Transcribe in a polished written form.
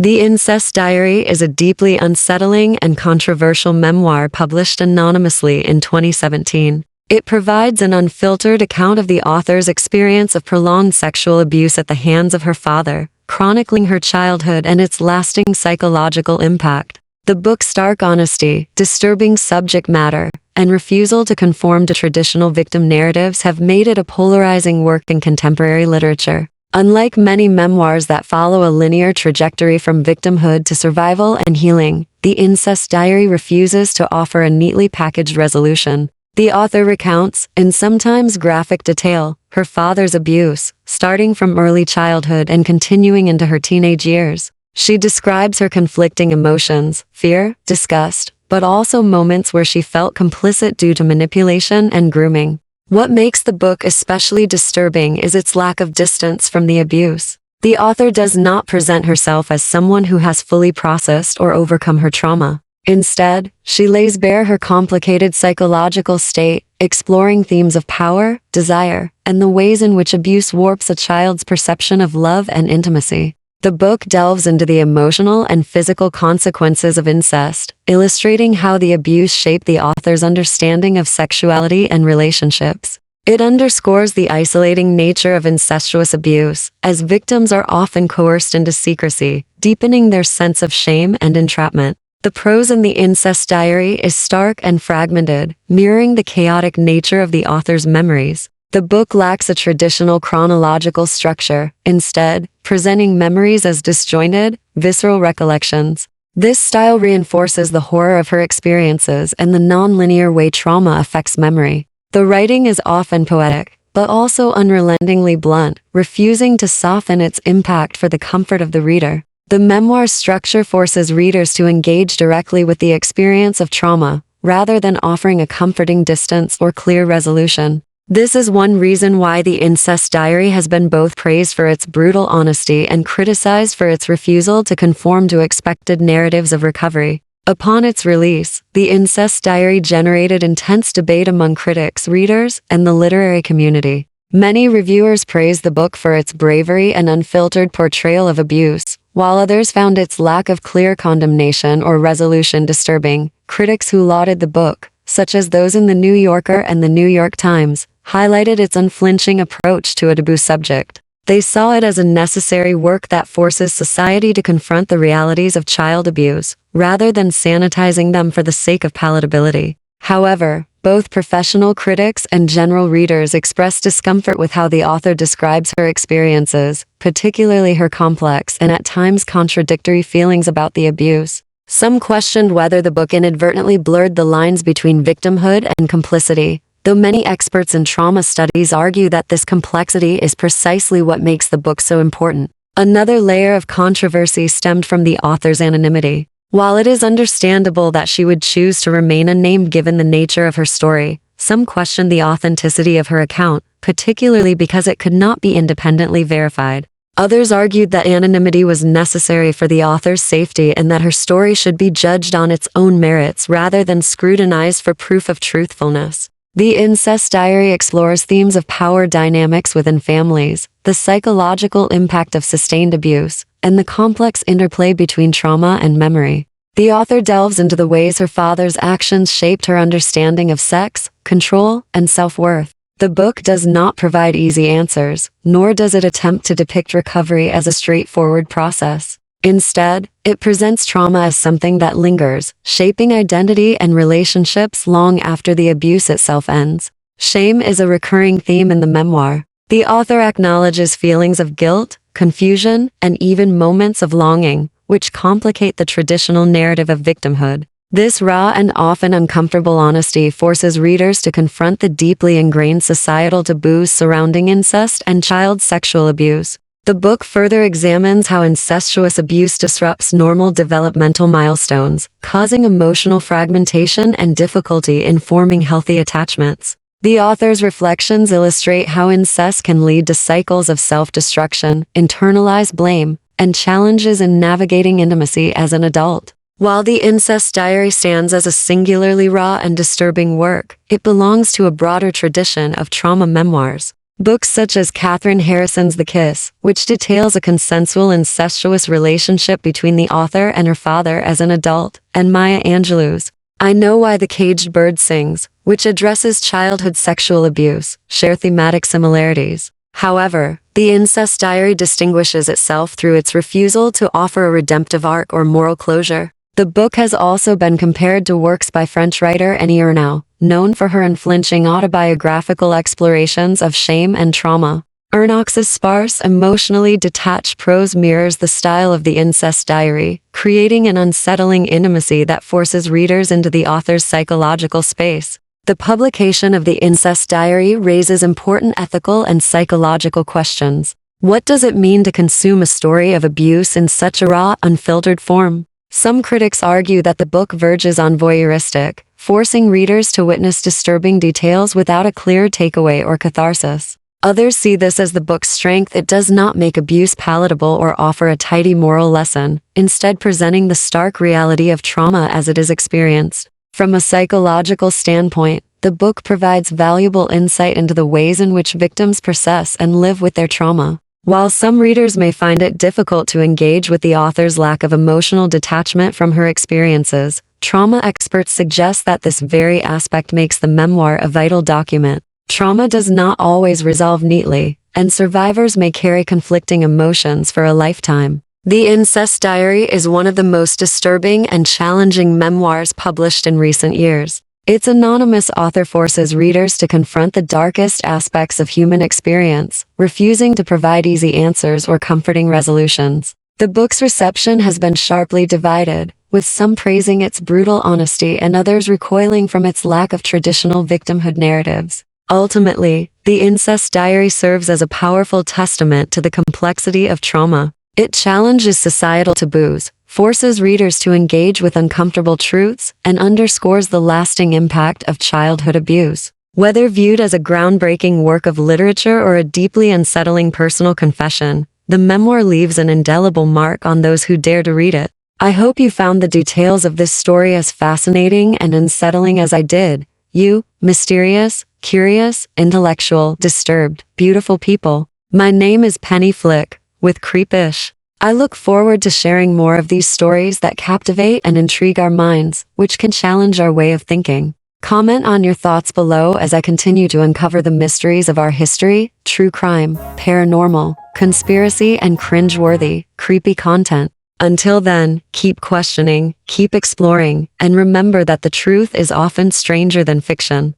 The Incest Diary is a deeply unsettling and controversial memoir published anonymously in 2017. It provides an unfiltered account of the author's experience of prolonged sexual abuse at the hands of her father, chronicling her childhood and its lasting psychological impact. The book's stark honesty, disturbing subject matter, and refusal to conform to traditional victim narratives have made it a polarizing work in contemporary literature. Unlike many memoirs that follow a linear trajectory from victimhood to survival and healing, The Incest Diary refuses to offer a neatly packaged resolution. The author recounts, in sometimes graphic detail, her father's abuse, starting from early childhood and continuing into her teenage years. She describes her conflicting emotions, fear, disgust, but also moments where she felt complicit due to manipulation and grooming. What makes the book especially disturbing is its lack of distance from the abuse. The author does not present herself as someone who has fully processed or overcome her trauma. Instead, she lays bare her complicated psychological state, exploring themes of power, desire, and the ways in which abuse warps a child's perception of love and intimacy. The book delves into the emotional and physical consequences of incest, illustrating how the abuse shaped the author's understanding of sexuality and relationships. It underscores the isolating nature of incestuous abuse, as victims are often coerced into secrecy, deepening their sense of shame and entrapment. The prose in The Incest Diary is stark and fragmented, mirroring the chaotic nature of the author's memories. The book lacks a traditional chronological structure, instead, presenting memories as disjointed, visceral recollections. This style reinforces the horror of her experiences and the non-linear way trauma affects memory. The writing is often poetic, but also unrelentingly blunt, refusing to soften its impact for the comfort of the reader. The memoir's structure forces readers to engage directly with the experience of trauma, rather than offering a comforting distance or clear resolution. This is one reason why The Incest Diary has been both praised for its brutal honesty and criticized for its refusal to conform to expected narratives of recovery. Upon its release, The Incest Diary generated intense debate among critics, readers, and the literary community. Many reviewers praised the book for its bravery and unfiltered portrayal of abuse, while others found its lack of clear condemnation or resolution disturbing. Critics who lauded the book, such as those in The New Yorker and The New York Times, highlighted its unflinching approach to a taboo subject. They saw it as a necessary work that forces society to confront the realities of child abuse, rather than sanitizing them for the sake of palatability. However, both professional critics and general readers expressed discomfort with how the author describes her experiences, particularly her complex and at times contradictory feelings about the abuse. Some questioned whether the book inadvertently blurred the lines between victimhood and complicity, though many experts in trauma studies argue that this complexity is precisely what makes the book so important. Another layer of controversy stemmed from the author's anonymity. While it is understandable that she would choose to remain unnamed given the nature of her story, some questioned the authenticity of her account, particularly because it could not be independently verified. Others argued that anonymity was necessary for the author's safety and that her story should be judged on its own merits rather than scrutinized for proof of truthfulness. The Incest Diary explores themes of power dynamics within families, the psychological impact of sustained abuse, and the complex interplay between trauma and memory. The author delves into the ways her father's actions shaped her understanding of sex, control, and self-worth. The book does not provide easy answers, nor does it attempt to depict recovery as a straightforward process. Instead, it presents trauma as something that lingers, shaping identity and relationships long after the abuse itself ends. Shame is a recurring theme in the memoir. The author acknowledges feelings of guilt, confusion, and even moments of longing, which complicate the traditional narrative of victimhood. This raw and often uncomfortable honesty forces readers to confront the deeply ingrained societal taboos surrounding incest and child sexual abuse. The book further examines how incestuous abuse disrupts normal developmental milestones, causing emotional fragmentation and difficulty in forming healthy attachments. The author's reflections illustrate how incest can lead to cycles of self-destruction, internalized blame, and challenges in navigating intimacy as an adult. While The Incest Diary stands as a singularly raw and disturbing work, it belongs to a broader tradition of trauma memoirs. Books such as Katherine Harrison's The Kiss, which details a consensual incestuous relationship between the author and her father as an adult, and Maya Angelou's I Know Why the Caged Bird Sings, which addresses childhood sexual abuse, share thematic similarities. However, the Incest Diary distinguishes itself through its refusal to offer a redemptive arc or moral closure. The book has also been compared to works by French writer Annie Ernaux, known for her unflinching autobiographical explorations of shame and trauma. Ernaux's sparse, emotionally detached prose mirrors the style of the Incest Diary, creating an unsettling intimacy that forces readers into the author's psychological space. The publication of the Incest Diary raises important ethical and psychological questions. What does it mean to consume a story of abuse in such a raw, unfiltered form? Some critics argue that the book verges on voyeuristic, forcing readers to witness disturbing details without a clear takeaway or catharsis. Others see this as the book's strength. It does not make abuse palatable or offer a tidy moral lesson, instead presenting the stark reality of trauma as it is experienced. From a psychological standpoint, the book provides valuable insight into the ways in which victims process and live with their trauma. While some readers may find it difficult to engage with the author's lack of emotional detachment from her experiences, trauma experts suggest that this very aspect makes the memoir a vital document. Trauma does not always resolve neatly, and survivors may carry conflicting emotions for a lifetime. The Incest Diary is one of the most disturbing and challenging memoirs published in recent years. Its anonymous author forces readers to confront the darkest aspects of human experience, refusing to provide easy answers or comforting resolutions. The book's reception has been sharply divided, with some praising its brutal honesty and others recoiling from its lack of traditional victimhood narratives. Ultimately, the Incest Diary serves as a powerful testament to the complexity of trauma. It challenges societal taboos, forces readers to engage with uncomfortable truths, and underscores the lasting impact of childhood abuse. Whether viewed as a groundbreaking work of literature or a deeply unsettling personal confession, the memoir leaves an indelible mark on those who dare to read it. I hope you found the details of this story as fascinating and unsettling as I did. You, mysterious, curious, intellectual, disturbed, beautiful people. My name is Penny Flick, with Kreep-ish. I look forward to sharing more of these stories that captivate and intrigue our minds, which can challenge our way of thinking. Comment on your thoughts below as I continue to uncover the mysteries of our history, true crime, paranormal, conspiracy, and cringe-worthy, creepy content. Until then, keep questioning, keep exploring, and remember that the truth is often stranger than fiction.